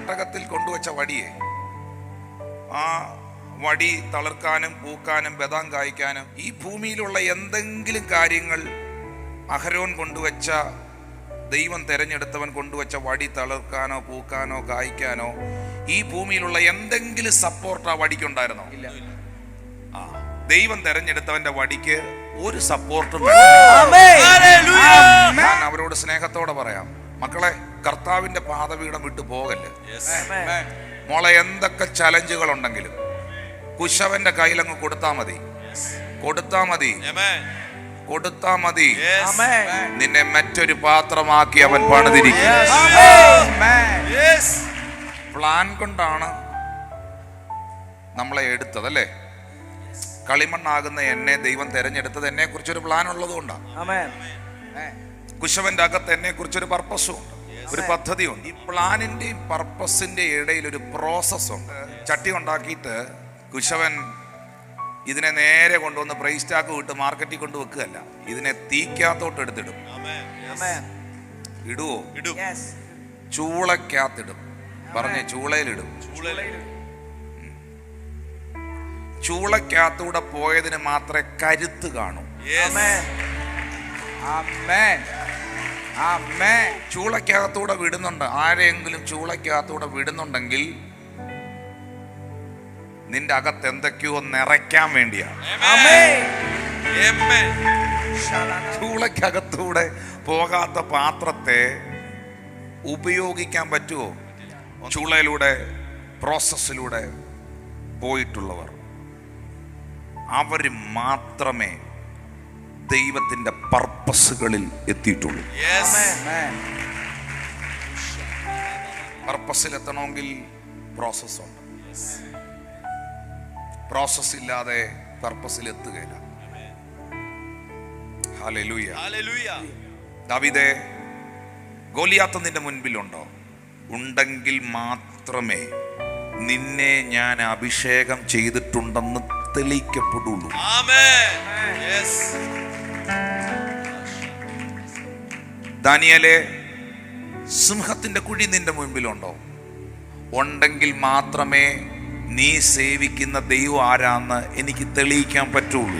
പെട്ടകത്തിൽ കൊണ്ടുവച്ച വടിയെ, ആ വടി തളിർക്കാനും പൂക്കാനും ബദാം കായ്ക്കാനും ഈ ഭൂമിയിലുള്ള എന്തെങ്കിലും കാര്യങ്ങൾ അഹരോൻ കൊണ്ടുവച്ച, ദൈവം തെരഞ്ഞെടുത്തവൻ കൊണ്ടുവച്ച വടി തളിർക്കാനോ പൂക്കാനോ കായ്ക്കാനോ ഈ ഭൂമിയിലുള്ള എന്തെങ്കിലും സപ്പോർട്ട് ആ വടിക്കുണ്ടായിരുന്നോ? ഇല്ല. ദൈവം തെരഞ്ഞെടുത്തവന്റെ വടിക്ക് ഒരു സപ്പോർട്ടും. ഞാൻ അവരോട് സ്നേഹത്തോടെ പറയാം, മക്കളെ, കർത്താവിന്റെ പാദപീഠം വിട്ടു പോകല്ലേ. മോളെ, എന്തൊക്കെ ചലഞ്ചുകൾ ഉണ്ടെങ്കിലും കുശവന്റെ കയ്യിലങ്ങ് കൊടുത്താ മതി, കൊടുത്താ മതി, കൊടുത്താ മതി. നിന്നെ മറ്റൊരു പാത്രമാക്കി അവൻ പണിതിരിക്കും. പ്ലാൻ കൊണ്ടാണ് നമ്മളെ എടുത്തതല്ലേ. കളിമണ്ണാകുന്ന എന്നെ ദൈവം തെരഞ്ഞെടുത്തത് എന്നെ കുറിച്ചൊരു പ്ലാൻ ഉള്ളത് കൊണ്ടാണ്. കുശവന്റെ അകത്ത് എന്നെ കുറിച്ചൊരു പർപ്പസും ഉണ്ട്, ഒരു പദ്ധതിയുണ്ട്. ഈ പ്ലാനിന്റെയും പർപ്പസിന്റെ ഇടയിൽ ഒരു പ്രോസസ് ഉണ്ട്. ചട്ടി ഉണ്ടാക്കിയിട്ട് കുശവൻ ഇതിനെ നേരെ കൊണ്ടുവന്ന് പ്രൈസ് ടാഗ് വിട്ട് മാർക്കറ്റിൽ കൊണ്ട് വെക്കുകയല്ല, ഇതിനെ തീക്കകത്തോട്ട് എടുത്തിടും. ഇടുവോ? ചൂളക്കകത്തിടും. പറഞ്ഞേ, ചൂളയിലിടും. ചൂളക്കകത്തൂടെ പോയതിന് മാത്രമേ കരുത്ത് കാണൂ. ചൂളക്കകത്തൂടെ വിടുന്നുണ്ട്, ആരെങ്കിലും ചൂളക്കകത്തൂടെ വിടുന്നുണ്ടെങ്കിൽ നിന്റെ അകത്ത് എന്തൊക്കെയോ നിറയ്ക്കാൻ വേണ്ടിയാണ്. ചൂളക്കകത്തൂടെ പോകാത്ത പാത്രത്തെ ഉപയോഗിക്കാൻ പറ്റുമോ? ചൂളയിലൂടെ, പ്രോസസ്സിലൂടെ പോയിട്ടുള്ളവർ, അവർ മാത്രമേ ദൈവത്തിന്റെ പർപ്പസുകളിൽ എത്തിയിട്ടുള്ളൂ. പർപ്പസിലെത്തണമെങ്കിൽ പ്രോസസ് ഉണ്ട്. പ്രോസസ് ഇല്ലാതെ പർപ്പസിൽ എത്തുകയില്ല. ഹല്ലേലൂയ. ദാവീദേ, ഗോലിയാത്ത് നിന്റെ മുൻപിലുണ്ടോ? ഉണ്ടെങ്കിൽ മാത്രമേ നിന്നെ ഞാൻ അഭിഷേകം ചെയ്തിട്ടുണ്ടെന്ന് തെളിയിക്കപ്പെടുള്ളൂ. ദാനിയേലേ, സിംഹത്തിന്റെ കുഴി നിന്റെ മുൻപിലുണ്ടോ? ഉണ്ടെങ്കിൽ മാത്രമേ നീ സേവിക്കുന്ന ദൈവം ആരാന്ന് എനിക്ക് തെളിയിക്കാൻ പറ്റുള്ളൂ.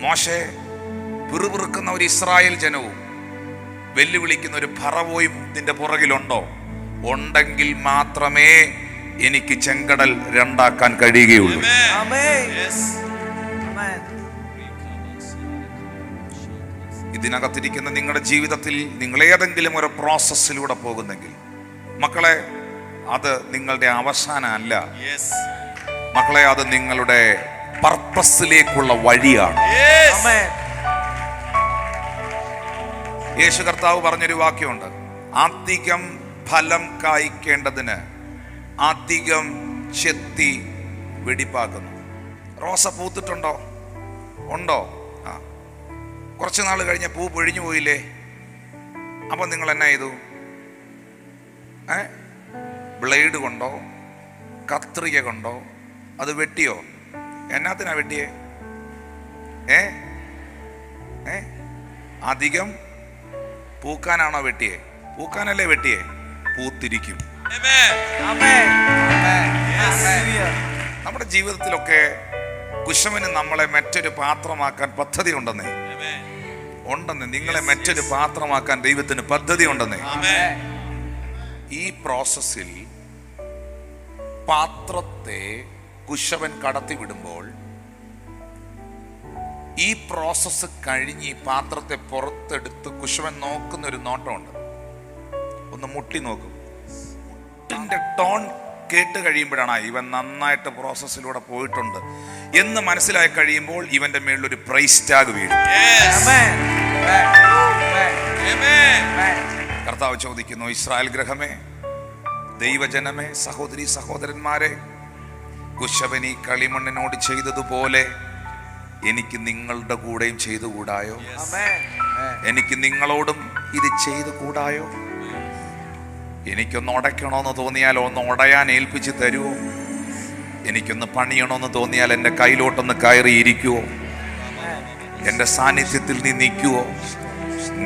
മോശെ, പിറുപിറുക്കുന്ന ഒരു ഇസ്രായേൽ ജനവും വെല്ലുവിളിക്കുന്ന ഒരു ഫറവോയും നിന്റെ പുറകിലുണ്ടോ? ഉണ്ടെങ്കിൽ മാത്രമേ എനിക്ക് ചെങ്കടൽ രണ്ടാക്കാൻ കഴിയുകയുള്ളൂ. ഇതിനകത്തിരിക്കുന്ന നിങ്ങളുടെ ജീവിതത്തിൽ നിങ്ങൾ ഏതെങ്കിലും ഒരു പ്രോസസ്സിലൂടെ പോകുന്നെങ്കിൽ, മക്കളെ, അത് നിങ്ങളുടെ അവസാനമല്ല. മക്കളെ, അത് നിങ്ങളുടെ പർപ്പസിലേക്കുള്ള വഴിയാണ്. യേശു കർത്താവ് പറഞ്ഞൊരു വാക്യമുണ്ട്, അധികം ഫലം കായ്ക്കേണ്ടതിന് അധികം ചെത്തി വെടിപ്പാക്കുന്നു. റോസ പൂത്തിട്ടുണ്ടോ? ഉണ്ടോ? കുറച്ച് നാൾ കഴിഞ്ഞ പൂ പൊഴിഞ്ഞു പോയില്ലേ? അപ്പം നിങ്ങൾ എന്നാ ചെയ്തു? ബ്ലേഡ് കൊണ്ടോ കത്രിക കൊണ്ടോ അത് വെട്ടിയോ? എന്നാത്തിനാ വെട്ടിയേ? അധികം പൂക്കാനാണോ വെട്ടിയേ? പൂക്കാനല്ലേ വെട്ടിയേ? പൂത്തിരിക്കും. നമ്മുടെ ജീവിതത്തിലൊക്കെ കുശവന് നമ്മളെ മറ്റൊരു പാത്രമാക്കാൻ പദ്ധതി ഉണ്ടെന്നേ. നിങ്ങളെ മറ്റൊരു പാത്രമാക്കാൻ ദൈവത്തിന് പദ്ധതി ഉണ്ടെന്നേ. ഈ പ്രോസസ്സിൽ പാത്രത്തെ കുശവൻ കടത്തി വിടുമ്പോൾ, ഈ പ്രോസസ്സ് കഴിഞ്ഞ് ഈ പാത്രത്തെ പുറത്തെടുത്ത് കുശവൻ നോക്കുന്നൊരു നോട്ടമുണ്ട്. ഒന്ന് മുട്ടി നോക്കും. മുട്ടിന്റെ ടോൺ കേട്ട് കഴിയുമ്പോഴാണ് ഇവൻ നന്നായിട്ട് പ്രോസസ്സിലൂടെ പോയിട്ടുണ്ട് എന്ന് മനസ്സിലായി കഴിയുമ്പോൾ ഇവന്റെ മേളിലൊരു പ്രൈസ് ടാഗ് വീഴും. കർത്താവ് ചോദിക്കുന്നു, ഇസ്രായേൽ ഗൃഹമേ, ദൈവജനമേ, സഹോദരി സഹോദരന്മാരെ, കുശവനി കളിമണ്ണിനോട് ചെയ്തതുപോലെ എനിക്ക് നിങ്ങളുടെ കൂടെയും ചെയ്തുകൂടായോ? എനിക്ക് നിങ്ങളോടും ഇത് ചെയ്തുകൂടായോ? എനിക്കൊന്ന് ഉടയ്ക്കണമെന്ന് തോന്നിയാൽ ഒന്ന് ഉടയാൻ ഏൽപ്പിച്ച് തരുമോ? എനിക്കൊന്ന് പണിയണമെന്ന് തോന്നിയാൽ എൻ്റെ കയ്യിലോട്ടൊന്ന് കയറിയിരിക്കുവോ? എൻ്റെ സാന്നിധ്യത്തിൽ നീ നിൽക്കുവോ?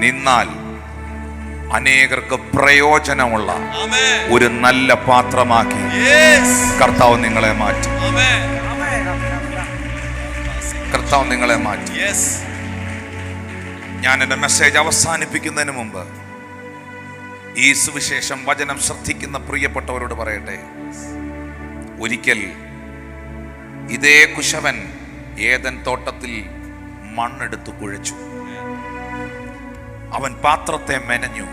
നിന്നാൽ അനേകർക്ക് പ്രയോജനമുള്ള ഒരു നല്ല പാത്രമാക്കി കർത്താവ് നിങ്ങളെ മാറ്റി. കർത്താവ് നിങ്ങളെ മാറ്റി. ഞാൻ എൻ്റെ മെസ്സേജ് അവസാനിപ്പിക്കുന്നതിന് മുമ്പ് ഈ സുവിശേഷം വചനം ശ്രദ്ധിക്കുന്ന പ്രിയപ്പെട്ടവരോട് പറയട്ടെ, ഒരിക്കൽ ഇതേ കുശവൻ ഏദൻ തോട്ടത്തിൽ മണ്ണെടുത്ത് കുഴച്ചു. അവൻ പാത്രത്തെ മെനഞ്ഞു.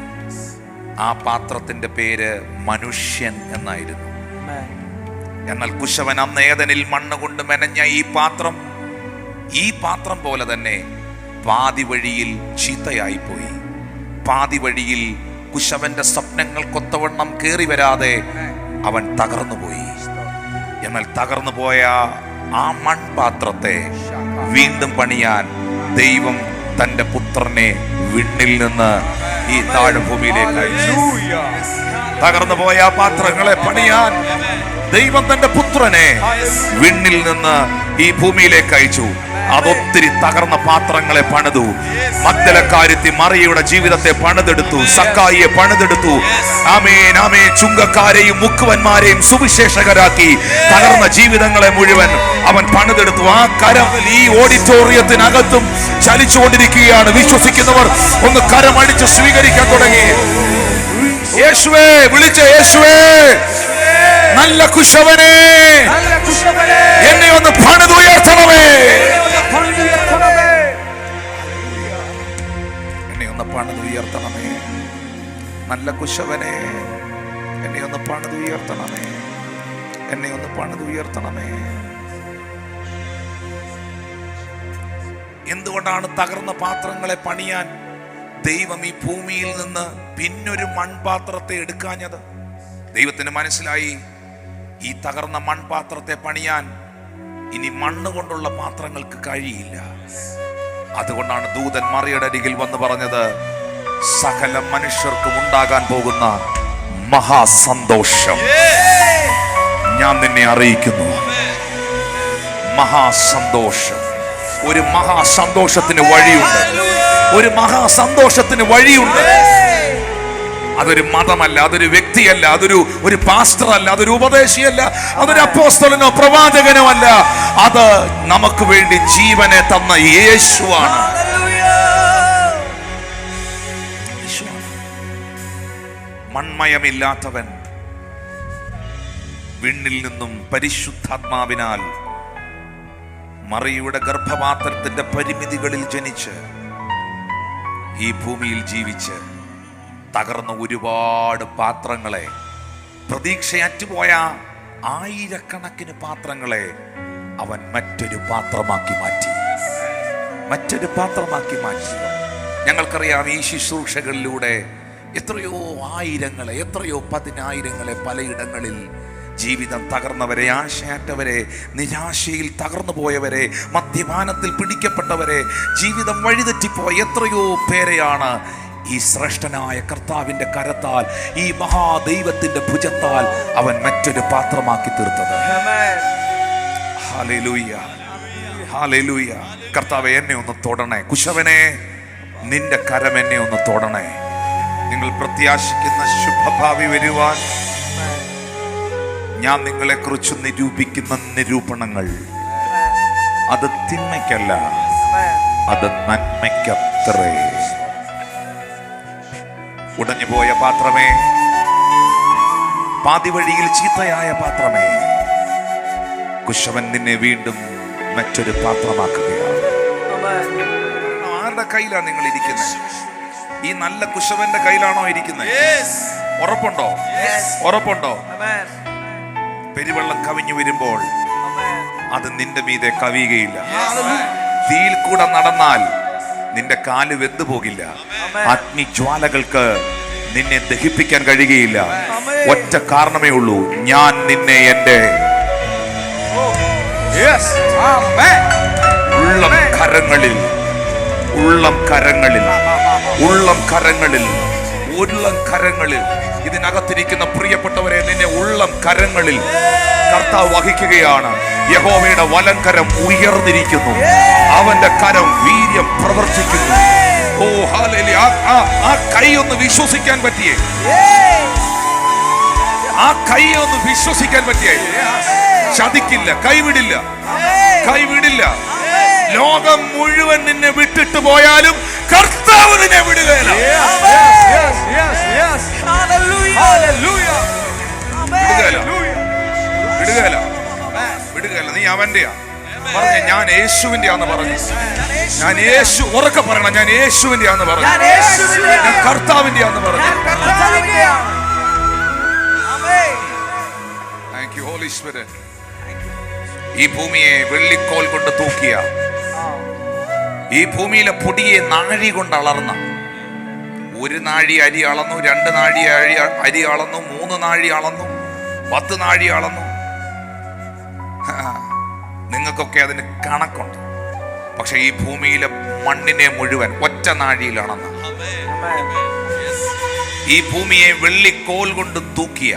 ആ പാത്രത്തിന്റെ പേര് മനുഷ്യൻ എന്നായിരുന്നു. എന്നാൽ കുശവൻ അന്ന് ഏദനിൽ മണ്ണ് കൊണ്ട് മെനഞ്ഞ ഈ പാത്രം പോലെ തന്നെ പാതി വഴിയിൽ ചീത്തയായിപ്പോയി. പാതി വഴിയിൽ കുശവന്റെ സ്വപ്നങ്ങൾക്കൊത്തവണ്ണം കേറി വരാതെ അവൻ തകർന്നുപോയി. എന്നാൽ തകർന്നുപോയ ആ മൺപാത്രത്തെ വീണ്ടും പണിയാൻ ദൈവം തന്റെ പുത്രനെ വിണ്ണിൽ നിന്ന് ഈ താഴ്ഭൂമിയിലേക്ക് അയച്ചു. തകർന്നു പോയ പാത്രങ്ങളെ പണിയാൻ ദൈവം തന്റെ പുത്രനെ വിണ്ണിൽ നിന്ന് ഈ ഭൂമിയിലേക്ക് അയച്ചു. അതൊത്തിരി തകർന്ന പാത്രങ്ങളെ പണിതു. മഗ്ദലക്കാരത്തി മറിയയുടെ ജീവിതത്തെ പണിതെടുത്തു. സക്കായിയെ പണിതെടുത്തു. ആമേൻ ആമേൻ. ചുങ്കക്കാരെയും മുക്കുവന്മാരെയും സുവിശേഷകരാക്കി തകർന്ന ജീവിതങ്ങളെ മുഴുവൻ അവൻ പണിതെടുത്തു. ആ കരം ഈ ഓഡിറ്റോറിയത്തിനകത്തും ചലിച്ചുകൊണ്ടിരിക്കുകയാണ്. വിശ്വസിക്കുന്നവർ ഒന്ന് കരമടിച്ച് സ്വീകരിക്കാൻ തുടങ്ങി. യേശുവേ, വിളിച്ച യേശുവേ, നല്ല കുശവനെ, എന്നെ ഒന്ന് പണിതുയർത്തണമേ, എന്നെ ഒന്ന് പണിതുയർത്തണമേ. നല്ല കുശവനെ, എന്നെ ഒന്ന് പണിതുയർത്തണമേ, എന്നെ ഒന്ന് പണിതുയർത്തണമേ. എന്തുകൊണ്ടാണ് തകർന്ന പാത്രങ്ങളെ പണിയാൻ ദൈവം ഈ ഭൂമിയിൽ നിന്ന് പിന്നൊരു മൺപാത്രത്തെ എടുക്കാഞ്ഞത്? ദൈവത്തിന് മനസ്സിലായി, ഈ തകർന്ന മൺപാത്രത്തെ പണിയാൻ ഇനി മണ്ണ് കൊണ്ടുള്ള പാത്രങ്ങൾക്ക് കഴിയില്ല. അതുകൊണ്ടാണ് ദൂതൻ മറിയുടെ അരികിൽ വന്ന് പറഞ്ഞത്, സകല മനുഷ്യർക്കും ഉണ്ടാകാൻ പോകുന്ന മഹാസന്തോഷം ഞാൻ നിന്നെ അറിയിക്കുന്നു. മഹാസന്തോഷം. ഒരു മഹാസന്തോഷത്തിന് വഴിയുണ്ട്. ഒരു മഹാസന്തോഷത്തിന് വഴിയുണ്ട്. അതൊരു മതമല്ല, അതൊരു വ്യക്തിയല്ല, അതൊരു പാസ്റ്ററല്ല, അതൊരു ഉപദേശിയല്ല, അതൊരു അപ്പോസ്തലനോ പ്രവാചകനോ അല്ല. അത് നമുക്ക് വേണ്ടി ജീവനെ തന്ന യേശുവാണ്. മൺമയമില്ലാത്തവൻ വിണ്ണിൽ നിന്നും പരിശുദ്ധാത്മാവിനാൽ മറിയുടെ ഗർഭപാത്രത്തിന്റെ പരിമിതികളിൽ ജനിച്ച് ഈ ഭൂമിയിൽ ജീവിച്ച് തകർന്ന ഒരുപാട് പാത്രങ്ങളെ, പ്രതീക്ഷയറ്റുപോയ ആയിരക്കണക്കിന് പാത്രങ്ങളെ അവൻ മറ്റൊരു പാത്രമാക്കി മാറ്റി. മറ്റൊരു പാത്രമാക്കി മാറ്റി. ഞങ്ങൾക്കറിയാം, ഈ ശുശ്രൂഷകളിലൂടെ എത്രയോ ആയിരങ്ങളെ, എത്രയോ പതിനായിരങ്ങളെ പലയിടങ്ങളിൽ ജീവിതം തകർന്നവരെ, ആശയറ്റവരെ, നിരാശയിൽ തകർന്നു പോയവരെ, മദ്യപാനത്തിൽ പിടിക്കപ്പെട്ടവരെ, ജീവിതം വഴിതെറ്റിപ്പോയ എത്രയോ പേരെയാണ് ഈ ശ്രേഷ്ഠനായ കർത്താവിന്റെ കരത്താൽ, ഈ മഹാദൈവത്തിന്റെ ഭുജത്താൽ അവൻ മറ്റൊരു പാത്രമാക്കി തീർത്തത്. Hallelujah, hallelujah. കർത്താവേ, എന്നെ ഒന്ന് തൊടണേ. കുശവനെ, നിന്റെ കരം എന്നെ ഒന്ന് തൊടണേ. നിങ്ങൾ പ്രത്യാശിക്കുന്ന ശുഭഭാവി വരുവാൻ ഞാൻ നിങ്ങളെ കുറിച്ച് നിരൂപിക്കുന്ന നിരൂപണങ്ങൾ അത് തിന്മയ്ക്കല്ല, അത് നന്മയ്ക്കത്രേ. ഉടഞ്ഞുപോയ പാത്രമേ, പാതി വഴിയിൽ ചീത്തയായ പാത്രമേ, കുശവൻ നിന്നെ വീണ്ടും മറ്റൊരു പാത്രമാക്കുകയാണ്. ആരുടെ കയ്യിലാണ് നിങ്ങൾ ഇരിക്കുന്നത്? ഈ നല്ല കുശവന്റെ കയ്യിലാണോ ഇരിക്കുന്നത്? ഉറപ്പുണ്ടോ? ഉറപ്പുണ്ടോ? പെരുവെള്ളം കവിഞ്ഞു വരുമ്പോൾ അത് നിന്റെ മീതെ കവിയുകയില്ല. തീയിൽ കൂടെ നടന്നാൽ നിന്റെ കാല് വെന്തു പോകില്ല. അഗ്നിജ്വാലകൾക്ക് നിന്നെ ദഹിപ്പിക്കാൻ കഴിയുകയില്ല. ഒറ്റ കാരണമേ ഉള്ളൂ, ഞാൻ നിന്നെ എന്റെ ഉള്ളം കരങ്ങളിൽ ഇതിനകത്തിരിക്കുന്ന പ്രിയപ്പെട്ടവരെ, നിന്നെ ഉള്ളം കരങ്ങളിൽ കർത്താവ് വഹിക്കുകയാണ്. യഹോവയുടെ വലംകരം ഉയർന്നിരിക്കുന്നു. അവന്റെ കരം വീര്യം പ്രവർത്തിക്കുന്നു. ഓ ഹല്ലേലൂയ. ആ കൈ ഒന്ന് വിശ്വസിക്കാൻ പറ്റിയേ, ആ കൈ ഒന്ന് വിശ്വസിക്കാൻ പറ്റിയേ. ചതിക്കില്ല, കൈവിടില്ല, കൈവിടില്ല. ലോകം മുഴുവൻ നിന്നെ വിട്ടിട്ട് പോയാലും കർത്താവ് നിന്നെ വിടുകയില്ല. വിടുകയില്ല, വിടുകയില്ല. നീ അവന്റെയാ. പറഞ്ഞ ഞാൻ യേശുവിന്റെയാന്ന് പറഞ്ഞു. ഞാൻ യേശു, ഉറക്കെ പറയണം, ഞാൻ യേശുവിന്റെയാന്ന് പറഞ്ഞു. ഞാൻ കർത്താവിന്റെയാന്ന് പറഞ്ഞു. Thank you Holy Spirit. ഈ ഭൂമിയെ വെള്ളിക്കോൽ കൊണ്ട് തൂക്കിയ, ഈ ഭൂമിയിലെ പൊടിയെ നാഴി കൊണ്ട് അളർന്ന, 1 നാഴി അരി അളന്നു, 2 നാഴി അരി അളന്നു, 3 നാഴി അളന്നു, 10 നാഴി അളന്നു. നിങ്ങൾക്കൊക്കെ അതിന് കണക്കുണ്ട്. പക്ഷെ ഈ ഭൂമിയിലെ മണ്ണിനെ മുഴുവൻ ഒറ്റ നാഴിയിൽ അളന്നു. ഈ ഭൂമിയെ വെള്ളിക്കോൽ കൊണ്ട് തൂക്കിയ,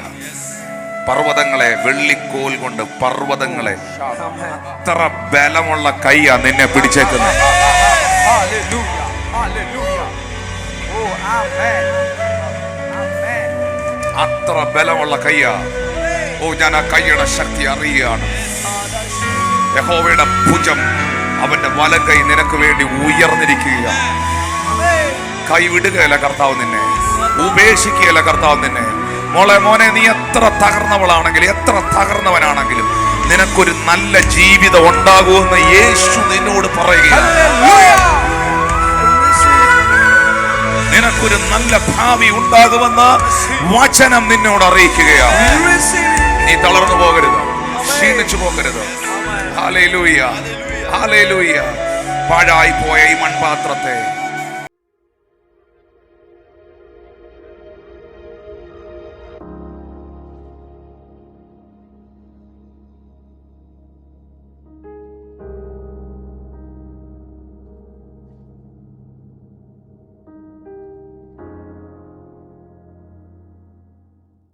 പർവ്വതങ്ങളെ വെള്ളിക്കോൽ കൊണ്ട്, പർവ്വതങ്ങളെ, അത്ര ബലമുള്ള കൈയാ നിന്നെ പിടിച്ചേക്കുന്നത്. അത്ര ബലമുള്ള കയ്യാ. ഓ, ഞാൻ ആ കൈയുടെ ശക്തി അറിയുകയാണ്. യഹോവയുടെ ഭുജം, അവന്റെ വലകൈ നിനക്ക് വേണ്ടി ഉയർന്നിരിക്കുകയാണ്. കൈവിടുകയല്ല കർത്താവ് നിന്നെ, ഉപേക്ഷിക്കുകയല്ല കർത്താവ് നിന്നെ. മോനെ, നീ എത്ര തകർന്നവളാണെങ്കിൽ, എത്ര തകർന്നവനാണെങ്കിലും നിനക്കൊരു നല്ല ജീവിതം ഉണ്ടാകുമെന്ന് യേശു നിന്നോട് പറയുകയാണ്. നിനക്കൊരു നല്ല ഭാവി ഉണ്ടാകുമെന്ന് വചനം നിന്നോട് അറിയിക്കുകയാണ്. നീ തളർന്നു പോകരുത്, ക്ഷീണിച്ചു പോകരുത്. Hallelujah, hallelujah. പാഴായി പോയ ഈ മൺപാത്രത്തെ